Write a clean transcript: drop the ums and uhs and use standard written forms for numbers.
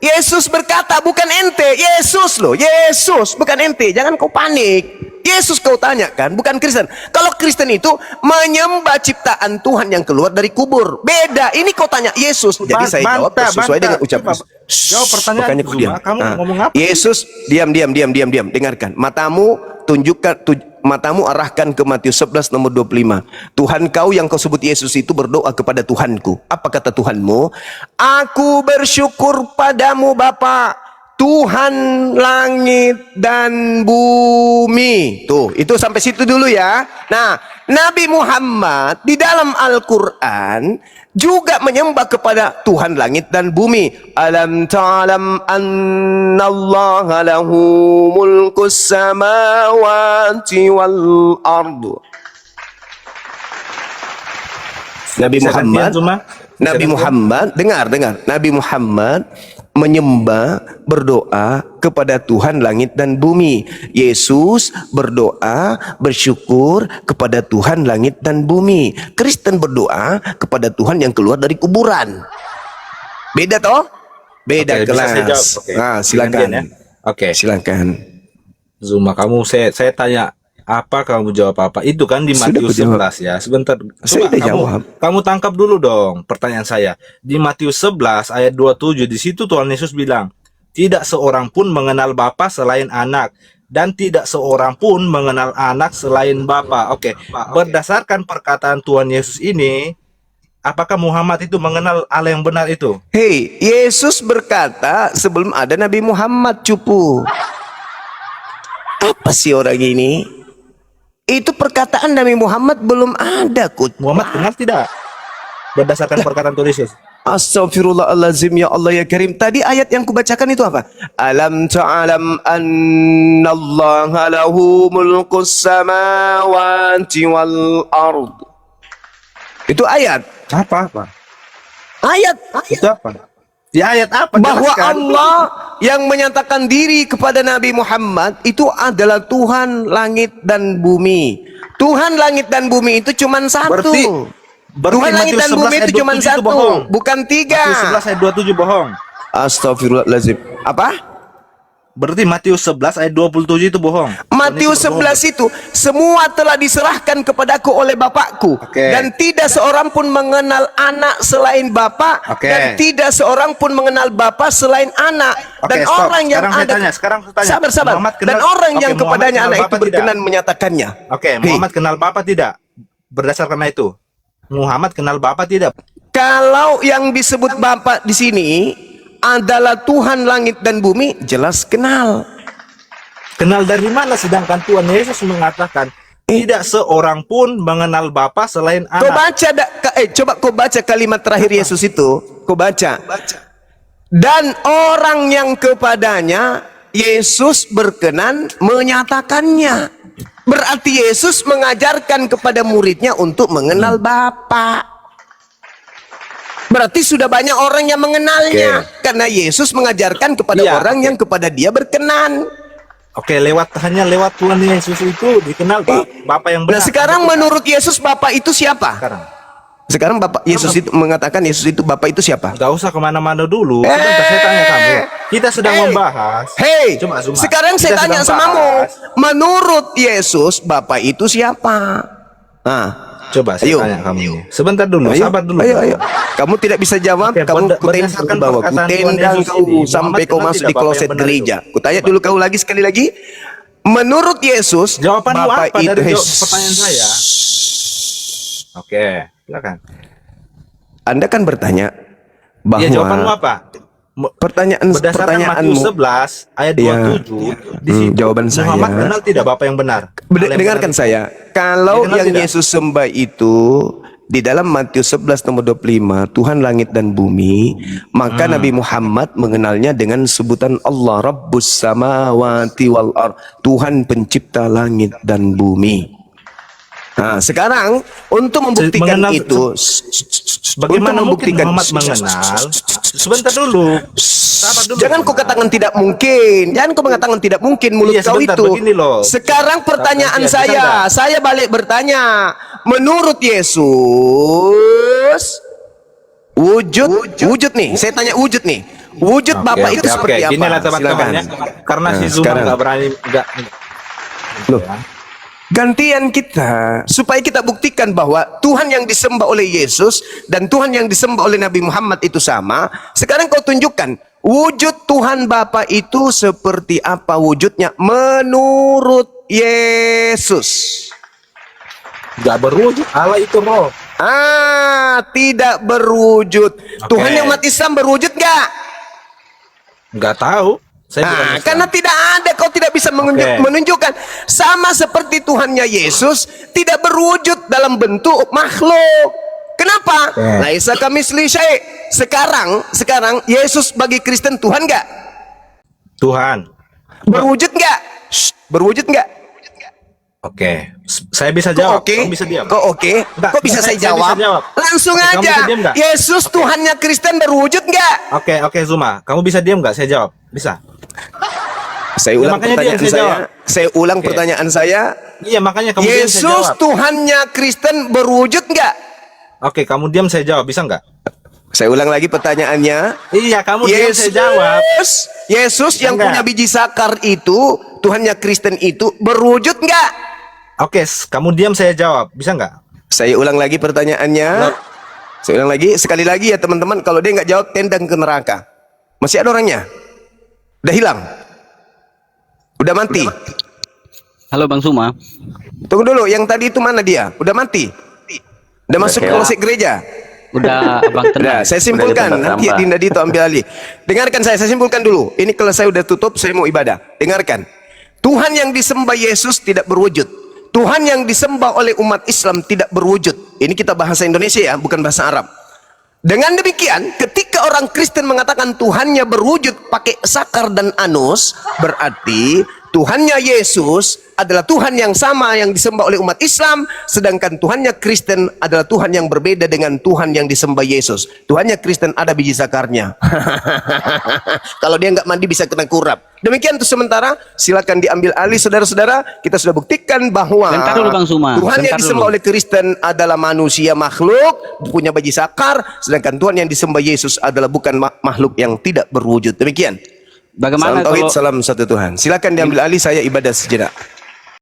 Yesus berkata, bukan ente. Yesus loh, Yesus, bukan ente. Jangan kau panik. Yesus kau tanyakan, bukan Kristen. Kalau Kristen itu menyembah ciptaan Tuhan yang keluar dari kubur. Beda. Ini kau tanya Yesus. Jadi saya jawab sesuai dengan ucapan. Jawab pertanyaan. Makanya kau diam. Kamu ngomong apa? Yesus, diam. Dengarkan. Matamu matamu arahkan ke Matius 11 nomor 25. Tuhan kau yang kau sebut Yesus itu berdoa kepada Tuhanku. Apa kata Tuhanmu? Aku bersyukur padamu Bapa, Tuhan langit dan bumi. Tuh, itu sampai situ dulu ya. Nah, Nabi Muhammad di dalam Al-Quran juga menyembah kepada Tuhan langit dan bumi. Alam ta'lam annallaha lahu mulkus samawati wal ardu. Nabi Muhammad, dengar. Nabi Muhammad menyembah, berdoa kepada Tuhan langit dan bumi. Yesus berdoa, bersyukur kepada Tuhan langit dan bumi. Kristen berdoa kepada Tuhan yang keluar dari kuburan. Beda toh? Beda kelas. Nah, silakan. Oke. Silakan. Zuma, saya tanya apa, kamu jawab apa? Itu kan di Matius 11 ya. Sebentar. Kamu tangkap dulu dong pertanyaan saya. Di Matius 11 ayat 27 di situ Tuhan Yesus bilang, tidak seorang pun mengenal Bapa selain anak, dan tidak seorang pun mengenal anak selain Bapa. Oke. Berdasarkan perkataan Tuhan Yesus ini, apakah Muhammad itu mengenal Allah yang benar itu? Hei, Yesus berkata sebelum ada Nabi Muhammad, cupu. Apa sih orang ini? Itu perkataan Nabi Muhammad belum ada, Kut. Muhammad kenal tidak? Berdasarkan perkataan Tuhan Yesus. Astaghfirullahaladzim, ya Allah ya Karim. Tadi ayat yang kubacakan itu apa? Alam ta'alam annallaha lahu mulkus samawati wal ard. Itu ayat. Apa? Ayat. Itu apa? Di ayat apa? Bahwa Jelaskan. Allah yang menyatakan diri kepada Nabi Muhammad itu adalah Tuhan langit dan bumi. Tuhan langit dan bumi itu cuma satu. Berarti Tuhan langit dan bumi itu cuma satu, bukan tiga. Matius 11 ayat 27 bohong. Astagfirullahaladzim. Apa? Berarti Matius 11 ayat 27 itu bohong. Matius 11 itu semua telah diserahkan kepadaku oleh Bapakku, dan tidak seorang pun mengenal anak selain Bapa, dan tidak seorang pun mengenal Bapa selain anak. Dan orang yang sekarang saya tanya. Sabar. Dan orang yang kepadanya anak itu berkenan menyatakannya. Muhammad kenal Bapa tidak? Berdasarkan itu, Muhammad kenal Bapa tidak? Kalau yang disebut Bapa di sini adalah Tuhan langit dan bumi, jelas kenal. Kenal dari mana? Sedangkan Tuhan Yesus mengatakan tidak seorang pun mengenal Bapa selain anak. Kau baca, coba kau baca kalimat terakhir Yesus itu. Kau baca. Dan orang yang kepadanya Yesus berkenan menyatakannya. Berarti Yesus mengajarkan kepada muridnya untuk mengenal Bapa. Berarti sudah banyak orang yang mengenalnya, karena Yesus mengajarkan kepada orang yang kepada dia berkenan. Hanya lewat Tuhan Yesus itu dikenal Bapa yang benar. Nah, sekarang menurut Yesus Bapa itu siapa? Sekarang Bapak Yesus itu mengatakan Yesus itu Bapa itu siapa? Gak usah kemana-mana dulu. Sebentar, saya tanya kamu. Kita sedang membahas. Coba, sekarang saya tanya samamu. Menurut Yesus Bapa itu siapa? Coba saya tanya kamu. Sebentar dulu, sabar dulu. Ayo. Kamu tidak bisa jawab, kamu kutendang bawa, kutendang kau sampai kau masuk di kloset gereja. Kutanya dulu kau sekali lagi. Menurut Yesus, jawaban Bapa apa itu dari pertanyaan saya? Silakan. Anda kan bertanya bahwa jawabanmu apa? Berdasarkan Matius 11 ayat 27 di situ, jawaban saya, Muhammad kenal tidak Bapa yang benar? Dengarkan saya. Kalau yang Yesus sembah itu di dalam Matius 11 nomor 25, Tuhan langit dan bumi, maka Nabi Muhammad mengenalnya dengan sebutan Allah Rabbus samawati wal ard, Tuhan pencipta langit dan bumi. Nah, sekarang untuk membuktikan itu, bagaimana mungkin Muhammad mengenal? Sebentar dulu. Jangan kau katakan tidak mungkin. Jangan kau mengatakan tidak mungkin mulut kau itu. Sekarang pertanyaan saya balik bertanya. Menurut Yesus, wujud nih. Saya tanya wujud nih. Wujud Bapa itu seperti apa? Inilah teman-teman ya. Karena si Zuma sekarang. nggak berani Loh. Gantian kita supaya kita buktikan bahwa Tuhan yang disembah oleh Yesus dan Tuhan yang disembah oleh Nabi Muhammad itu sama. Sekarang kau tunjukkan wujud Tuhan Bapa itu seperti apa wujudnya menurut Yesus. nggak berwujud. Allah itu roh. Tidak berwujud. Tuhan yang umat Islam berwujud nggak? Nggak tahu. Saya bukan Islam. Karena tidak ada, kau tidak bisa menunjukkan. Sama seperti Tuhannya Yesus tidak berwujud dalam bentuk makhluk. Kenapa? Laisa kamitslihi syai'. Sekarang Yesus bagi Kristen Tuhan nggak? Tuhan. Berwujud nggak? Berwujud nggak? Oke, saya bisa jawab. Oke. Kamu bisa diam. Kok oke? Enggak, Kok bisa saya saya jawab? bisa jawab. Langsung Oke, kamu aja. bisa diam nggak? Yesus Tuhannya Kristen berwujud nggak? Oke, Zuma. Kamu bisa diam nggak? Saya jawab. Bisa. Saya ulang makanya pertanyaan dia saya saya. jawab. Saya ulang pertanyaan saya. Iya, makanya kamu diam, saya Yesus jawab. Tuhannya Kristen berwujud nggak? Oke, kamu diam, saya jawab. Bisa nggak? Saya ulang lagi pertanyaannya. Iya, kamu diam, saya jawab. Yesus yang Enggak. punya biji sakar itu, Tuhannya Kristen itu berwujud nggak? Oke, kamu diam, saya jawab. Bisa nggak? Saya ulang lagi pertanyaannya. Saya ulang lagi, sekali lagi ya teman-teman. Kalau dia nggak jawab, tendang ke neraka. Masih ada orangnya? Udah hilang? Udah mati? Halo Bang Suma. Tunggu dulu, yang tadi itu mana dia? Udah mati? Udah masuk ke polsek gereja? Udah Abang Nah, tenang. saya simpulkan, nanti Dinda Dito ambil alih. Dengarkan saya simpulkan dulu. Ini kalau saya udah tutup, saya mau ibadah. Dengarkan. Tuhan yang disembah Yesus tidak berwujud. Tuhan yang disembah oleh umat Islam tidak berwujud. Ini kita bahasa Indonesia ya, bukan bahasa Arab. Dengan demikian, ketika orang Kristen mengatakan Tuhannya berwujud pakai sakar dan anus, berarti Tuhannya Yesus adalah Tuhan yang sama yang disembah oleh umat Islam, sedangkan Tuhannya Kristen adalah Tuhan yang berbeda dengan Tuhan yang disembah Yesus. Tuhannya Kristen ada biji sakarnya. Kalau dia nggak mandi bisa kena kurap. Demikian untuk sementara, silakan diambil alih saudara-saudara. Kita sudah buktikan bahwa Bentar dulu, Bang Suma. Tuhan yang Bentar disembah dulu. oleh Kristen adalah manusia makhluk, punya biji sakar, sedangkan Tuhan yang disembah Yesus adalah bukan makhluk yang tidak berwujud. Demikian. Bagaimana Salam tauhid, kalau salam satu Tuhan. Silakan diambil alih, saya ibadah sejenak.